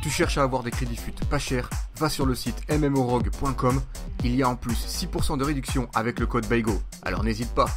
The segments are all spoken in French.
Tu cherches à avoir des crédits FUT pas cher, va sur le site mmorogue.com. Il y a en plus 6% de réduction avec le code BAIGO, alors n'hésite pas.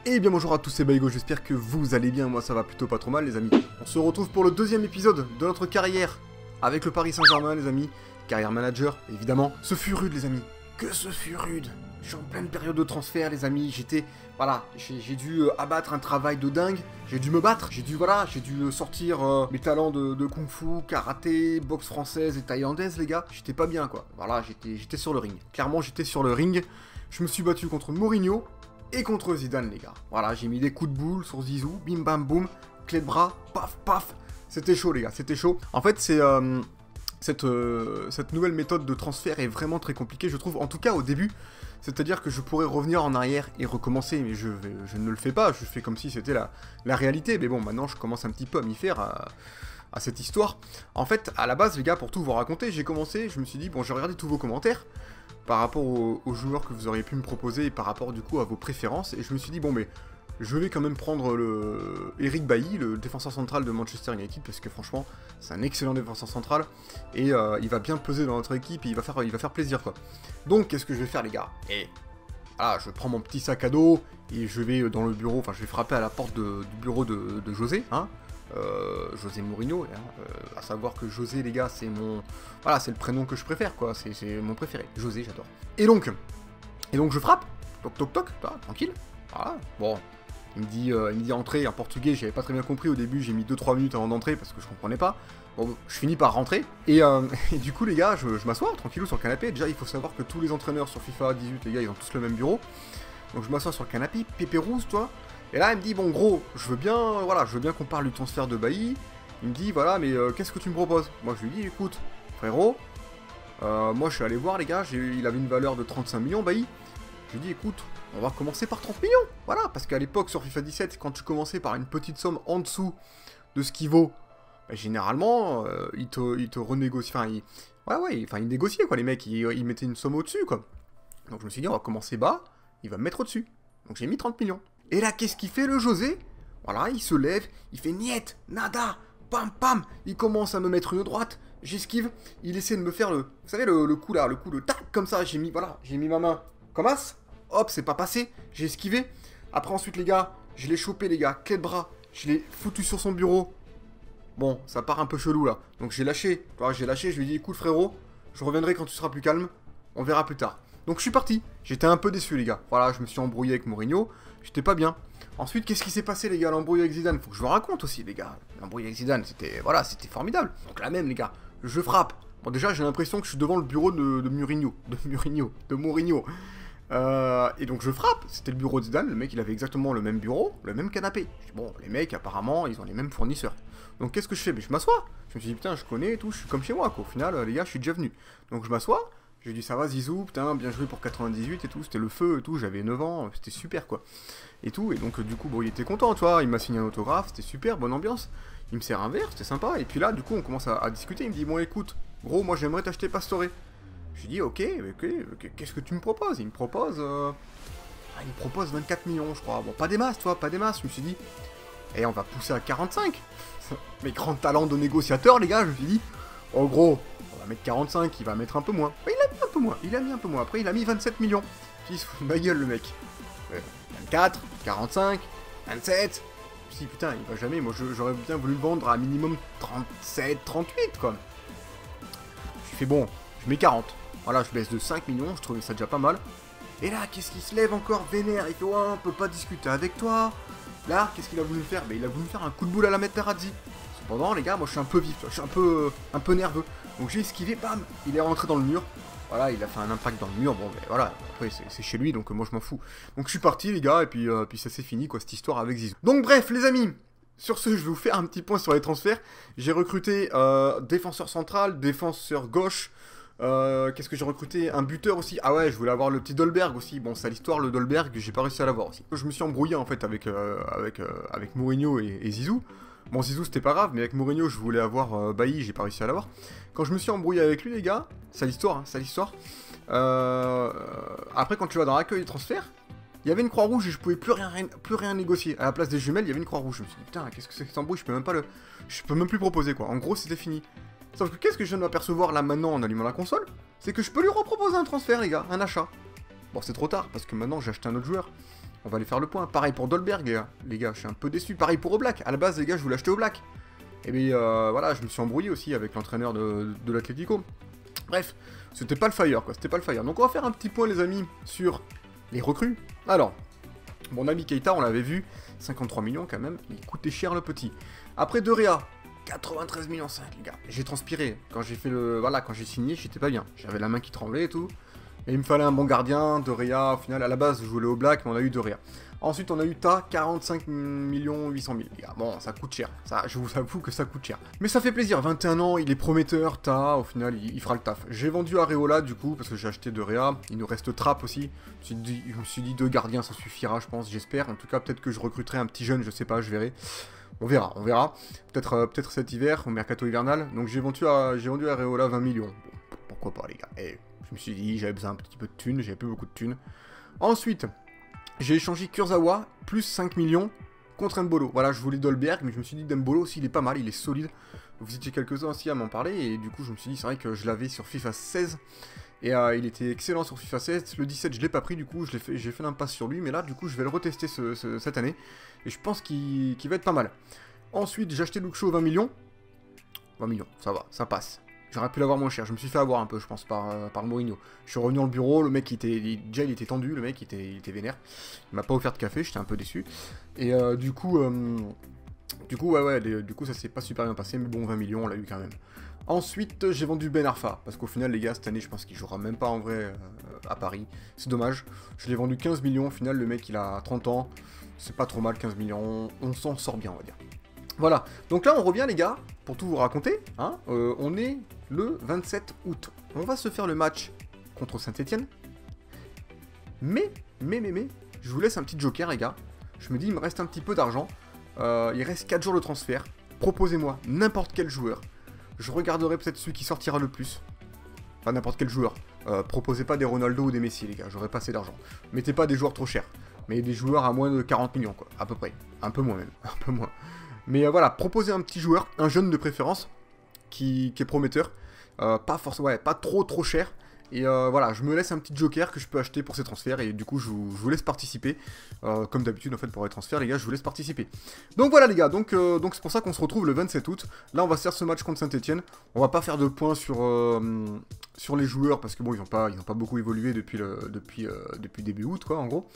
Et bien bonjour à tous, c'est BAIGO, j'espère que vous allez bien, moi ça va plutôt pas trop mal les amis. On se retrouve pour le deuxième épisode de notre carrière avec le Paris Saint-Germain les amis. Carrière manager, évidemment. Ce fut rude les amis, que ce fut rude. Je suis en pleine période de transfert les amis, j'ai dû abattre un travail de dingue, j'ai dû me battre, j'ai dû sortir mes talents de kung-fu, karaté, boxe française et thaïlandaise les gars, j'étais pas bien quoi, voilà, j'étais sur le ring, clairement j'étais sur le ring, je me suis battu contre Mourinho et contre Zidane les gars, voilà, j'ai mis des coups de boule sur Zizou, bim bam boum, clé de bras, paf paf, c'était chaud les gars, c'était chaud, en fait c'est... Cette nouvelle méthode de transfert est vraiment très compliquée, je trouve, en tout cas au début. C'est-à-dire que je pourrais revenir en arrière et recommencer, mais je ne le fais pas, je fais comme si c'était la réalité. Mais bon, maintenant je commence un petit peu à m'y faire à cette histoire. En fait, à la base, les gars, pour tout vous raconter, j'ai commencé, je me suis dit, bon, j'ai regardé tous vos commentaires par rapport aux joueurs que vous auriez pu me proposer et par rapport du coup à vos préférences, et je me suis dit, bon, mais... je vais quand même prendre Eric Bailly, le défenseur central de Manchester United, parce que franchement, c'est un excellent défenseur central, et il va bien peser dans notre équipe, et il va faire plaisir, quoi. Donc, qu'est-ce que je vais faire, les gars? Et voilà, je prends mon petit sac à dos, et je vais dans le bureau, enfin, je vais frapper à la porte du bureau de José, hein, José Mourinho, hein, à savoir que José, les gars, c'est mon... Voilà, c'est le prénom que je préfère, quoi, c'est mon préféré, José, j'adore. Et donc, je frappe, toc toc toc, tranquille, voilà, bon... Il me dit entrer en portugais, j'avais pas très bien compris au début, j'ai mis 2-3 minutes avant d'entrer parce que je comprenais pas. Bon, je finis par rentrer, et du coup les gars, je m'assois tranquillou sur le canapé. Déjà il faut savoir que tous les entraîneurs sur FIFA 18, les gars, ils ont tous le même bureau. Donc je m'assois sur le canapé, pépérouse, toi. Et là il me dit, bon gros, je veux bien qu'on parle du transfert de Bailly. Il me dit, voilà, mais qu'est-ce que tu me proposes? Moi je lui dis, écoute, frérot, moi je suis allé voir les gars, il avait une valeur de 35 millions Bailly. Je lui dis, écoute, on va commencer par 30 millions, voilà, parce qu'à l'époque, sur FIFA 17, quand tu commençais par une petite somme en dessous de ce qu'il vaut, bah, généralement, il te renégocie, il négociait, quoi, les mecs, ils mettaient une somme au-dessus, quoi. Donc je me suis dit, on va commencer bas, il va me mettre au-dessus. Donc j'ai mis 30 millions. Et là, qu'est-ce qu'il fait, le José? Voilà, il se lève, il fait niet, nada, pam, pam, il commence à me mettre une droite, j'esquive, il essaie de me faire vous savez, le coup là, le coup de tac, comme ça, j'ai mis ma main comme as. Hop, c'est pas passé, j'ai esquivé. Après, ensuite, les gars, je l'ai chopé, les gars, clé de bras, je l'ai foutu sur son bureau. Bon, ça part un peu chelou, là. Donc, j'ai lâché, je lui ai dit, écoute, frérot, je reviendrai quand tu seras plus calme, on verra plus tard. Donc, je suis parti. J'étais un peu déçu, les gars. Voilà, je me suis embrouillé avec Mourinho, j'étais pas bien. Ensuite, qu'est-ce qui s'est passé, les gars, l'embrouille avec Zidane? Faut que je vous raconte aussi, les gars. L'embrouille avec Zidane, c'était formidable. Donc, là même, les gars, je frappe. Bon, déjà, j'ai l'impression que je suis devant le bureau de Mourinho. Et donc je frappe, c'était le bureau de Zidane, le mec il avait exactement le même bureau, le même canapé. Bon, les mecs apparemment ils ont les mêmes fournisseurs. Donc qu'est-ce que je fais? Mais je m'assois. Je me suis dit putain je connais et tout, je suis comme chez moi quoi. Au final les gars je suis déjà venu. Donc je m'assois, j'ai dit ça va Zizou, putain bien joué pour 98 et tout, c'était le feu et tout, j'avais 9 ans, c'était super quoi. Et tout, et donc du coup bon il était content tu vois, il m'a signé un autographe, c'était super, bonne ambiance. Il me sert un verre, c'était sympa, et puis là du coup on commence à discuter, il me dit bon écoute, gros moi j'aimerais t'acheter Pastore. Je lui dis ok, qu'est-ce que tu me proposes? Il me propose 24 millions je crois. Bon pas des masses toi, pas des masses. Je me suis dit, on va pousser à 45. Mes grands talents de négociateur les gars, je me suis dit, oh gros, on va mettre 45, il va mettre un peu moins. Il a mis un peu moins, après il a mis 27 millions. Je me suis dit, ma gueule le mec. 24, 45, 27. Je me suis dit putain il va jamais, moi j'aurais bien voulu le vendre à minimum 37, 38 quoi. Je fais bon, je mets 40. Voilà, je baisse de 5 millions, je trouvais ça déjà pas mal. Et là, qu'est-ce qu'il se lève encore vénère? Il fait, ouais, on peut pas discuter avec toi. Là, qu'est-ce qu'il a voulu faire? Il a voulu faire un coup de boule à la Materazzi. Cependant, les gars, moi je suis un peu vif, je suis un peu nerveux. Donc j'ai esquivé, bam, il est rentré dans le mur. Voilà, il a fait un impact dans le mur, bon, mais voilà, après c'est chez lui, donc moi je m'en fous. Donc je suis parti, les gars, et puis ça s'est fini, quoi, cette histoire avec Zizou. Donc bref, les amis, sur ce, je vais vous faire un petit point sur les transferts. J'ai recruté défenseur central, défenseur gauche. Qu'est-ce que j'ai recruté? Un buteur aussi. Ah ouais, je voulais avoir le petit Dolberg aussi. Bon, c'est l'histoire, le Dolberg, j'ai pas réussi à l'avoir aussi. Je me suis embrouillé en fait avec Mourinho et Zizou. Bon, Zizou c'était pas grave, mais avec Mourinho je voulais avoir Bailly, j'ai pas réussi à l'avoir. Quand je me suis embrouillé avec lui, les gars, c'est l'histoire, hein, c'est l'histoire. Après, quand tu vas dans l'accueil des transferts, Il y avait une croix rouge et je pouvais plus rien négocier. À la place des jumelles, il y avait une croix rouge. Je me suis dit, putain, qu'est-ce que c'est que cet embrouille, je peux même plus proposer, quoi. En gros, c'était fini. Sauf que qu'est-ce que je viens de m'apercevoir là maintenant en allumant la console? C'est que je peux lui reproposer un transfert, les gars, un achat. Bon, c'est trop tard, parce que maintenant j'ai acheté un autre joueur. On va aller faire le point. Pareil pour Dolberg, les gars, je suis un peu déçu. Pareil pour Oblak. À la base, les gars, je voulais acheter Oblak. Et bien, voilà, je me suis embrouillé aussi avec l'entraîneur de l'Atlético. Bref, c'était pas le fire, quoi. C'était pas le fire. Donc, on va faire un petit point, les amis, sur les recrues. Alors, mon ami Keita, on l'avait vu, 53 millions quand même. Il coûtait cher, le petit. Après, De Réa, 93 millions 5, les gars. J'ai transpiré. Quand j'ai fait le... Voilà, quand j'ai signé, j'étais pas bien. J'avais la main qui tremblait et tout. Et il me fallait un bon gardien, De Réa, au final, à la base, je voulais au Black, mais on a eu De Réa. Ensuite, on a eu Ta, 45 800 000. Les gars, bon, ça coûte cher. Ça, je vous avoue que ça coûte cher. Mais ça fait plaisir, 21 ans, il est prometteur, Ta, au final, il fera le taf. J'ai vendu Areola, du coup, parce que j'ai acheté De Réa. Il nous reste Trapp aussi. Je me suis dit 2 gardiens, ça suffira, je pense, j'espère. En tout cas, peut-être que je recruterai un petit jeune, je sais pas, je verrai. On verra, on verra. Peut-être cet hiver, au mercato hivernal. Donc j'ai vendu Areola 20 millions. Bon, pourquoi pas, les gars. Et je me suis dit, j'avais besoin un petit peu de thunes, j'avais plus beaucoup de thunes. Ensuite, j'ai échangé Kurzawa, plus 5 millions, contre Mbolo. Voilà, je voulais Dolberg, mais je me suis dit Mbolo aussi, il est pas mal, il est solide. Vous étiez quelques-uns aussi à m'en parler, et du coup, je me suis dit, c'est vrai que je l'avais sur FIFA 16, et il était excellent sur FIFA 16. Le 17, je l'ai pas pris, du coup, j'ai fait l'impasse sur lui, mais là, du coup, je vais le retester cette année, et je pense qu'il va être pas mal. Ensuite, j'ai acheté Luke Shaw 20 millions. 20 millions, ça va, ça passe. J'aurais pu l'avoir moins cher, je me suis fait avoir un peu, je pense, par Mourinho. Je suis revenu dans le bureau, le mec, déjà, il était tendu, le mec, il était vénère. Il m'a pas offert de café, j'étais un peu déçu. Et du coup, ça s'est pas super bien passé, mais bon, 20 millions, on l'a eu quand même. Ensuite, j'ai vendu Ben Arfa, parce qu'au final, les gars, cette année, je pense qu'il jouera même pas en vrai à Paris. C'est dommage. Je l'ai vendu 15 millions, au final, le mec, il a 30 ans. C'est pas trop mal, 15 millions, on s'en sort bien, on va dire. Voilà, donc là on revient les gars, pour tout vous raconter, hein, on est le 27 août. On va se faire le match contre Saint-Etienne. Mais, je vous laisse un petit joker les gars. Je me dis, il me reste un petit peu d'argent. Il reste 4 jours de transfert. Proposez-moi n'importe quel joueur. Je regarderai peut-être celui qui sortira le plus. Enfin n'importe quel joueur. Proposez pas des Ronaldo ou des Messi les gars, j'aurais pas assez d'argent. Mettez pas des joueurs trop chers. Mais des joueurs à moins de 40 millions quoi, à peu près. Un peu moins même, un peu moins. Mais voilà, proposez un petit joueur, un jeune de préférence, qui est prometteur, pas forcément, ouais, pas trop cher, et voilà, je me laisse un petit joker que je peux acheter pour ces transferts, et du coup, je vous laisse participer, comme d'habitude, en fait, pour les transferts, les gars, je vous laisse participer. Donc voilà, les gars, donc c'est pour ça qu'on se retrouve le 27 août, là, on va se faire ce match contre Saint-Etienne, on va pas faire de points sur les joueurs, parce que bon, ils ont pas beaucoup évolué depuis début août, quoi, en gros.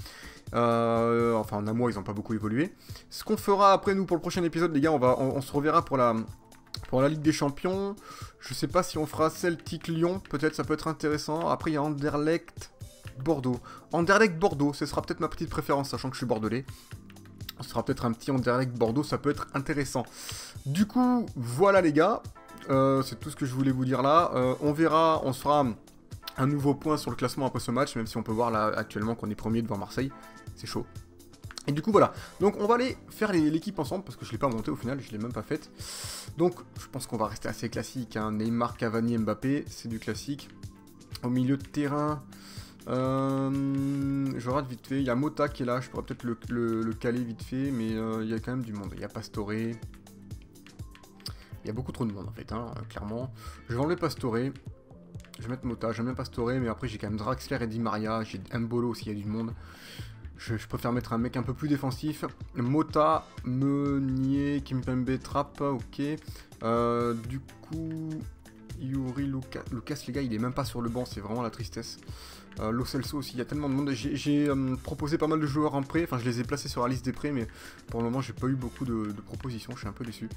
Enfin en un mois ils n'ont pas beaucoup évolué. Ce qu'on fera après nous pour le prochain épisode les gars, on se reverra pour la Ligue des Champions. Je sais pas si on fera Celtic Lyon, peut-être ça peut être intéressant. Après il y a Anderlecht Bordeaux. Anderlecht Bordeaux, ce sera peut-être ma petite préférence sachant que je suis bordelais. Ce sera peut-être un petit Anderlecht Bordeaux, ça peut être intéressant. Du coup voilà les gars, c'est tout ce que je voulais vous dire là. On verra, on se fera un nouveau point sur le classement après ce match, même si on peut voir là actuellement qu'on est premier devant Marseille. C'est chaud. Et du coup voilà, donc on va aller faire l'équipe ensemble, parce que je ne l'ai pas montée au final, je ne l'ai même pas faite. Donc je pense qu'on va rester assez classique, hein. Neymar, Cavani, Mbappé, c'est du classique. Au milieu de terrain, je rate vite fait, il y a Mota qui est là, je pourrais peut-être le caler vite fait, mais il y a quand même du monde. Il y a Pastore, il y a beaucoup trop de monde en fait, hein, clairement. Je vais enlever Pastore. Je vais mettre Mota, j'aime bien Pastore, mais après j'ai quand même Draxler et Di Maria, j'ai Mbolo aussi, il y a du monde. Je préfère mettre un mec un peu plus défensif. Mota, Meunier, Kimpembe, Trapp, ok. Du coup, Yuri, Lucas, les gars, il est même pas sur le banc, c'est vraiment la tristesse. Lo Celso aussi, il y a tellement de monde. J'ai proposé pas mal de joueurs en prêt, enfin je les ai placés sur la liste des prêts, mais pour le moment j'ai pas eu beaucoup de propositions, je suis un peu déçu.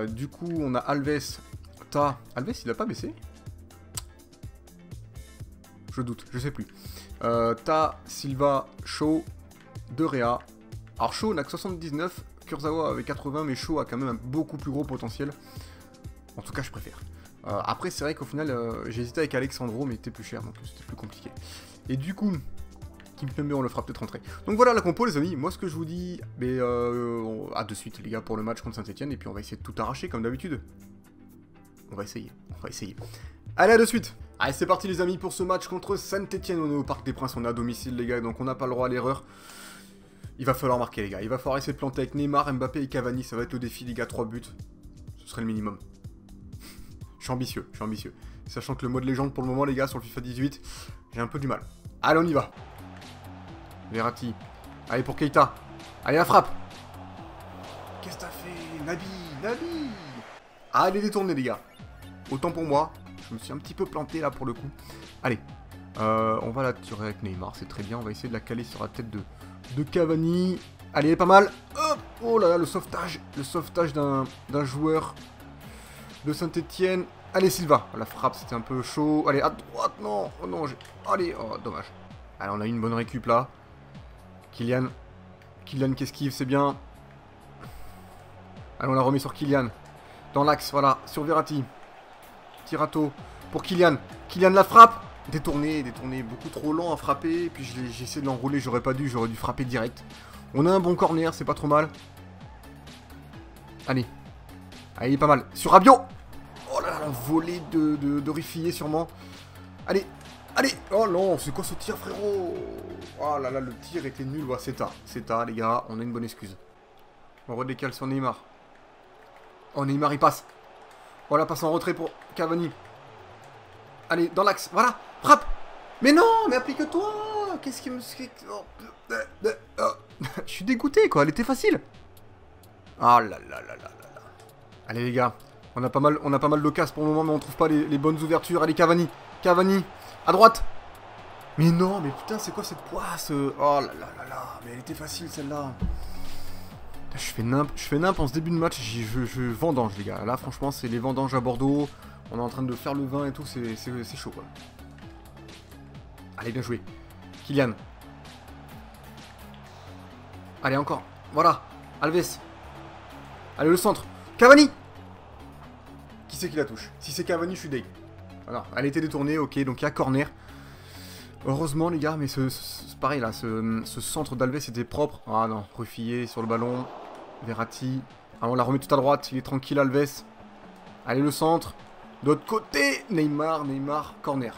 Du coup, on a Alves, Ta. Alves, il a pas baissé? Je doute, je sais plus. Ta, Silva, Shaw, De Réa. Alors Shaw n'a que 79, Kurzawa avait 80, mais Shaw a quand même un beaucoup plus gros potentiel. En tout cas, je préfère. Après, c'est vrai qu'au final, j'ai hésité avec Alexandro, mais il était plus cher, donc c'était plus compliqué. Et du coup, Kimpembe, on le fera peut-être rentrer. Donc voilà la compo, les amis. Moi, ce que je vous dis, mais à de suite, les gars, pour le match contre Saint-Etienne, et puis on va essayer de tout arracher, comme d'habitude. On va essayer, on va essayer. Allez, à de suite. Allez, c'est parti les amis pour ce match contre Saint-Etienne. On est au Parc des Princes, on est à domicile les gars, donc on n'a pas le droit à l'erreur. Il va falloir marquer les gars, il va falloir essayer de planter avec Neymar, Mbappé et Cavani, ça va être le défi les gars, 3 buts. Ce serait le minimum. Je suis ambitieux, Sachant que le mode légende pour le moment les gars sur le FIFA 18, j'ai un peu du mal. Allez, on y va. Verratti. Allez pour Keita. Allez la frappe. Qu'est-ce que t'as fait Nabi. Allez détourner les gars. Autant pour moi. Je me suis un petit peu planté là pour le coup. Allez. On va la tirer avec Neymar. C'est très bien. On va essayer de la caler sur la tête de Cavani. Allez, pas mal. Hop. Oh là là, le sauvetage. Le sauvetage d'un joueur de Saint-Etienne. Allez, Silva. La frappe, c'était un peu chaud. Allez, à droite. Non. Oh non. Allez. Oh, dommage. Allez, on a eu une bonne récup là. Kylian qui esquive, c'est bien. Allez, on l'a remis sur Kylian. Dans l'axe, voilà. Sur Verratti. Tirato pour Kylian. Kylian la frappe. Détourné. Beaucoup trop lent à frapper. Et puis j'ai essayé de l'enrouler. J'aurais pas dû. J'aurais dû frapper direct. On a un bon corner. C'est pas trop mal. Allez. Allez, il est pas mal. Sur Rabiot. Oh là là, volée de Riffier sûrement. Allez. Oh non, c'est quoi ce tir frérot? Oh là là, le tir était nul. Ouais, c'est tard les gars. On a une bonne excuse. On redécale sur Neymar. Oh, Neymar il passe. Oh la passe en retrait pour Cavani. Allez, dans l'axe. Voilà. Frappe. Mais non, mais applique-toi. Qu'est-ce qui me... Je suis dégoûté quoi. Elle était facile. Oh là là là là là. Allez les gars. On a pas mal d'occasions pour le moment, mais on trouve pas les bonnes ouvertures. Allez, Cavani. À droite. Mais non, mais putain, c'est quoi cette poisse? Oh là là là là. Mais elle était facile celle-là. Je fais nimp en ce début de match. Je vendange les gars. Là, franchement, c'est les vendanges à Bordeaux. On est en train de faire le vin et tout. C'est chaud quoi. Allez, bien joué. Kylian. Allez, encore. Voilà. Alves. Allez, le centre. Cavani. Qui c'est qui la touche? Si c'est Cavani, je suis deg. Alors, elle était détournée, ok, donc il y a corner. Heureusement les gars, mais c'est pareil là, ce centre d'Alves était propre. Ah non, Ruffier sur le ballon. Verratti. Ah, on l'a remis tout à droite, il est tranquille Alves. Allez le centre. De l'autre côté, Neymar, corner.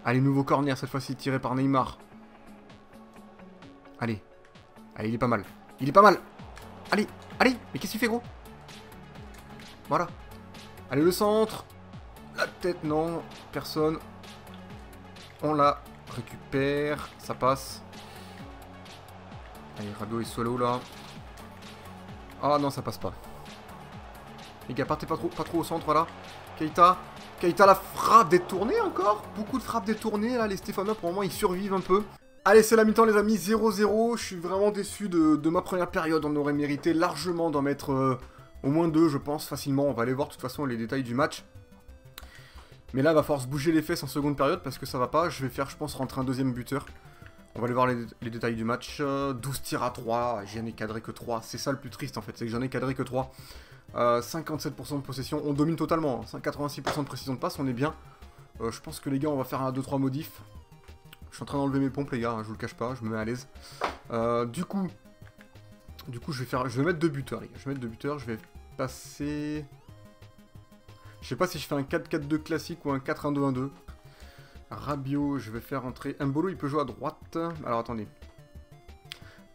Allez, nouveau corner, cette fois-ci tiré par Neymar. Allez, il est pas mal. Allez, mais qu'est-ce que tu fais gros? Voilà. Allez le centre. La tête, non. Personne. On la récupère. Ça passe. Allez, Rabiot est solo là. Ah non, ça passe pas. Les gars, partez pas trop au centre, voilà. Keita, la frappe détournée encore. Beaucoup de frappes détournées là. Les Stéphanois, pour le moment, ils survivent un peu. Allez, c'est la mi-temps les amis, 0-0. Je suis vraiment déçu de ma première période. On aurait mérité largement d'en mettre au moins 2, je pense, facilement. On va aller voir de toute façon les détails du match. Mais là, il va falloir se bouger les fesses en seconde période parce que ça va pas. Je vais faire, je pense, rentrer un deuxième buteur. On va aller voir les détails du match. 12 tirs à 3. J'en ai cadré que 3. C'est ça le plus triste en fait. C'est que j'en ai cadré que 3. 57% de possession. On domine totalement. 86% de précision de passe. On est bien. Je pense que les gars, on va faire un 2-3 modifs. Je suis en train d'enlever mes pompes, les gars. Hein, je vous le cache pas. Je me mets à l'aise. Du coup, je vais mettre 2 buteurs, les gars. Je vais passer... Je sais pas si je fais un 4-4-2 classique ou un 4-1-2-1-2. Rabiot, je vais faire entrer... Mbolo, il peut jouer à droite. Alors, attendez.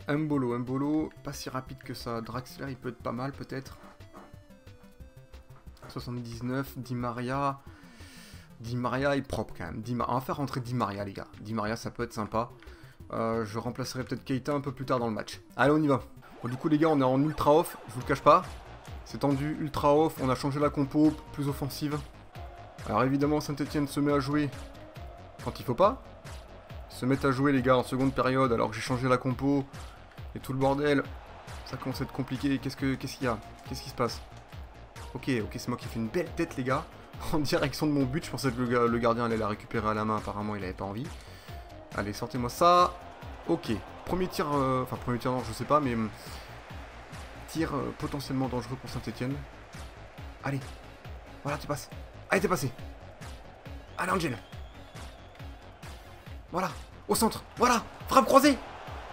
Mbolo, pas si rapide que ça. Draxler, il peut être pas mal, peut-être. 79, Di Maria est propre, quand même. On va faire rentrer Di Maria, les gars. Di Maria, ça peut être sympa. Je remplacerai peut-être Keita un peu plus tard dans le match. Allez, on y va. Bon, du coup, les gars, on est en ultra off. Je vous le cache pas. C'est tendu, ultra off, on a changé la compo, plus offensive. Alors évidemment, Saint-Etienne se met à jouer quand il faut pas. Ils se mettent à jouer les gars en seconde période alors que j'ai changé la compo et tout le bordel. Ça commence à être compliqué, qu'est-ce qu'il y a? Qu'est-ce qui se passe? Ok, c'est moi qui fais une belle tête les gars. En direction de mon but, je pensais que le gardien allait la récupérer à la main, apparemment il avait pas envie. Allez, sortez-moi ça. Ok, premier tir, enfin premier tir non, je sais pas, mais... potentiellement dangereux pour Saint-Etienne. Allez. Voilà, tu passes. Allez, t'es passé. Allez, Angel. Voilà. Au centre. Voilà. Frappe croisée.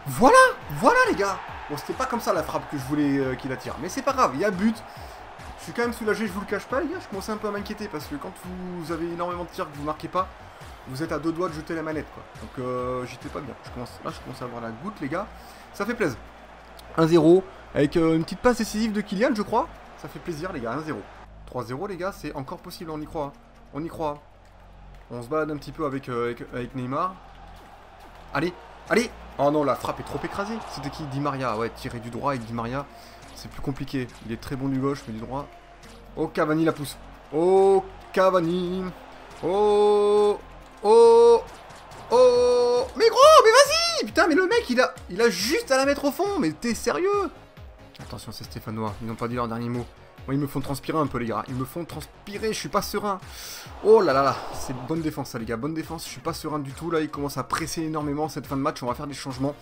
Voilà les gars. Bon, c'était pas comme ça la frappe que je voulais qu'il attire. Mais c'est pas grave. Il y a but. Je suis quand même soulagé, je vous le cache pas les gars, je commençais un peu à m'inquiéter parce que quand vous avez énormément de tirs que vous marquez pas, vous êtes à 2 doigts de jeter la manette quoi. Donc j'étais pas bien. Là je commence à avoir la goutte les gars. Ça fait plaisir. 1-0 avec une petite passe décisive de Kylian je crois. Ça fait plaisir les gars, 1-0. 3-0 les gars, c'est encore possible, on y croit. Hein. On y croit. On se balade un petit peu avec Neymar. Allez, allez. Oh non, la frappe est trop écrasée. C'était qui? Di Maria, ouais, tirer du droit avec Di Maria. C'est plus compliqué. Il est très bon du gauche, mais du droit. Oh, Cavani la pousse. Oh, Cavani. Oh, oh, oh. Mais gros, mais vas-y. Putain, mais le mec, il a juste à la mettre au fond. Mais t'es sérieux? Attention, c'est Stéphanois. Ils n'ont pas dit leur dernier mot. Moi, ils me font transpirer un peu, les gars. Ils me font transpirer, je suis pas serein. Oh là là là. C'est bonne défense, ça, les gars. Bonne défense. Je suis pas serein du tout. Là, ils commencent à presser énormément cette fin de match. On va faire des changements.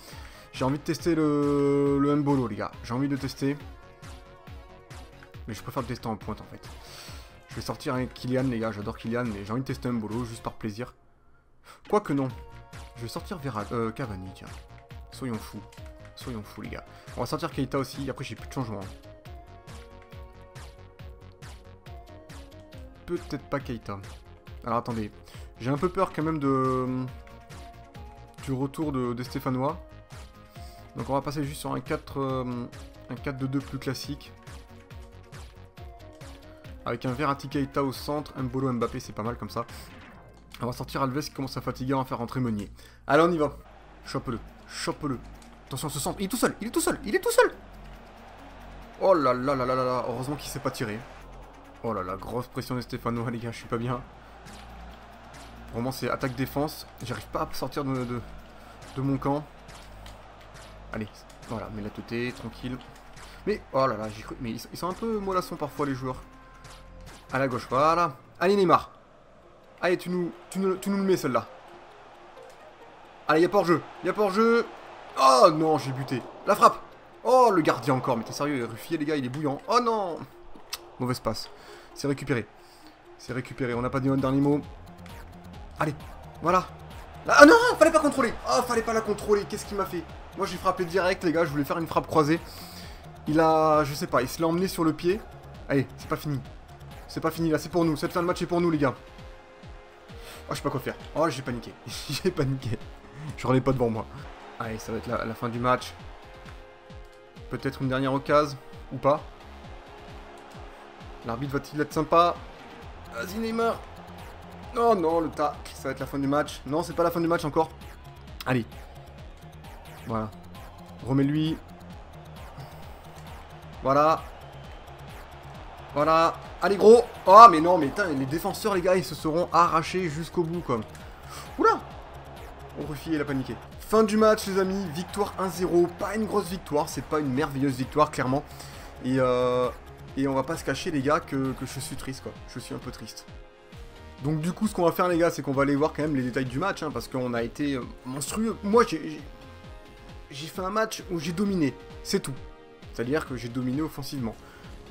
J'ai envie de tester le Mbolo, les gars. J'ai envie de tester. Mais je préfère le tester en pointe, en fait. Je vais sortir avec Kylian, les gars. J'adore Kylian, mais j'ai envie de tester Mbolo, juste par plaisir. Quoique non. Je vais sortir vers Cavani, tiens. Soyons fous. Soyons fous, les gars. On va sortir Keita aussi. Après, j'ai plus de changement. Peut-être pas Keita. Alors, attendez. J'ai un peu peur, quand même, du retour des Stéphanois. Donc on va passer juste sur un 4-2-2 plus classique. Avec un Verratti Keita au centre, Mbolo Mbappé, c'est pas mal comme ça. On va sortir Alves qui commence à fatiguer, on va faire rentrer Meunier. Allez, on y va. Chope-le, chope-le. Attention, ce centre, il est tout seul, il est tout seul, il est tout seul. Oh là là là là là là, heureusement qu'il s'est pas tiré. Oh là là, grosse pression de Stéphano, les gars, je suis pas bien. Vraiment, c'est attaque-défense. J'arrive pas à sortir de mon camp. Allez, voilà, mets la teuté, tranquille. Mais, oh là là, j'ai cru. Mais ils sont un peu mollassons parfois, les joueurs. À la gauche, voilà. Allez, Neymar. Allez, tu nous le mets, celle-là. Allez, y'a pas hors-jeu. Y'a pas hors-jeu. Oh non, j'ai buté. La frappe. Oh, le gardien encore. Mais t'es sérieux, il est ruffié, les gars, il est bouillant. Oh non. Mauvaise passe. C'est récupéré. C'est récupéré. On n'a pas dit un dernier mot. Allez, voilà. Là, ah non, fallait pas contrôler. Oh, fallait pas la contrôler. Qu'est-ce qu'il m'a fait? Moi, j'ai frappé direct, les gars. Je voulais faire une frappe croisée. Il a... Je sais pas, il se l'a emmené sur le pied. Allez, c'est pas fini. C'est pas fini, là. C'est pour nous. Cette fin de match est pour nous, les gars. Oh, je sais pas quoi faire. Oh, j'ai paniqué. J'ai paniqué. Je relais pas devant moi. Allez, ça va être la fin du match. Peut-être une dernière occasion. Ou pas. L'arbitre va-t-il être sympa? Vas-y, Neymar. Oh non, le tac. Ça va être la fin du match. Non, c'est pas la fin du match encore. Allez. Voilà. Remets-lui. Voilà. Voilà. Allez, gros. Oh, mais non, mais putain, les défenseurs, les gars, ils se seront arrachés jusqu'au bout, quoi. Oula. On refile, il a paniqué. Fin du match, les amis. Victoire 1-0. Pas une grosse victoire. C'est pas une merveilleuse victoire, clairement. Et on va pas se cacher, les gars, que je suis triste, quoi. Je suis un peu triste. Donc, du coup, ce qu'on va faire, les gars, c'est qu'on va aller voir quand même les détails du match, hein, parce qu'on a été monstrueux. Moi, j'ai fait un match où j'ai dominé. C'est tout. C'est-à-dire que j'ai dominé offensivement.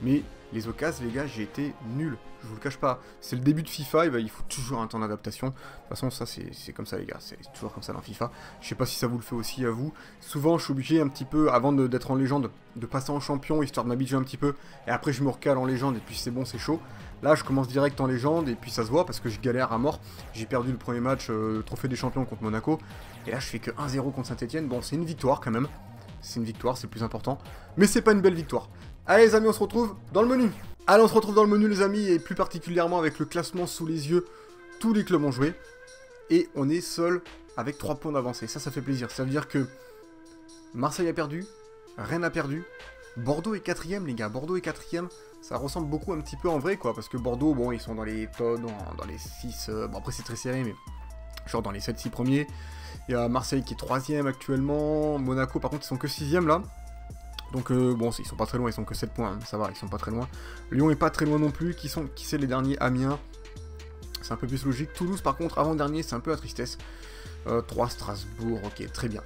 Mais les occasions, les gars, j'ai été nul. Je vous le cache pas. C'est le début de FIFA, et ben, il faut toujours un temps d'adaptation. De toute façon, ça, c'est comme ça, les gars. C'est toujours comme ça dans FIFA. Je sais pas si ça vous le fait aussi à vous. Souvent, je suis obligé un petit peu, avant d'être en légende, de passer en champion, histoire de m'habituer un petit peu. Et après, je me recale en légende, et puis c'est bon, c'est chaud. Là, je commence direct en légende, et puis ça se voit, parce que je galère à mort. J'ai perdu le premier match, trophée des champions contre Monaco. Et là, je fais que 1-0 contre Saint-Etienne. Bon, c'est une victoire quand même. C'est une victoire, c'est plus important. Mais c'est pas une belle victoire. Allez les amis, on se retrouve dans le menu. Allez, on se retrouve dans le menu les amis, et plus particulièrement avec le classement sous les yeux. Tous les clubs ont joué. Et on est seul avec 3 points d'avancée. Ça fait plaisir. Ça veut dire que Marseille a perdu, Rennes a perdu, Bordeaux est 4ème les gars. Bordeaux est 4ème. Ça ressemble beaucoup un petit peu en vrai quoi. Parce que Bordeaux, bon, ils sont dans les 6... bon après c'est très serré, mais genre dans les 7-6 premiers. Il y a Marseille qui est 3ème actuellement. Monaco par contre ils sont que 6ème là. Donc bon, ils sont pas très loin, ils sont que 7 points, hein, ça va, ils sont pas très loin. Lyon est pas très loin non plus, qui c'est les derniers? Amiens, c'est un peu plus logique. Toulouse par contre, avant-dernier, c'est un peu la tristesse. 3 Strasbourg, ok, très bien.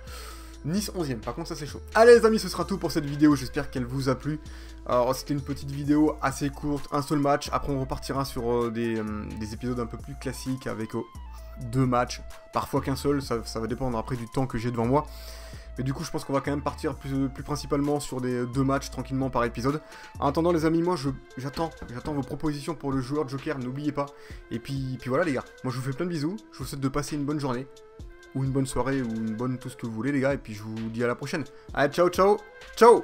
Nice 11ème, par contre ça c'est chaud. Allez les amis, ce sera tout pour cette vidéo, j'espère qu'elle vous a plu. Alors c'était une petite vidéo assez courte, un seul match, après on repartira sur des épisodes un peu plus classiques avec 2 matchs, parfois qu'un seul, ça va dépendre après du temps que j'ai devant moi. Mais du coup, je pense qu'on va quand même partir plus principalement sur des 2 matchs tranquillement par épisode. En attendant, les amis, moi, j'attends vos propositions pour le joueur Joker, n'oubliez pas. Et puis voilà, les gars. Moi, je vous fais plein de bisous. Je vous souhaite de passer une bonne journée. Ou une bonne soirée, ou une bonne tout ce que vous voulez, les gars. Et puis, je vous dis à la prochaine. Allez, ciao, ciao. Ciao.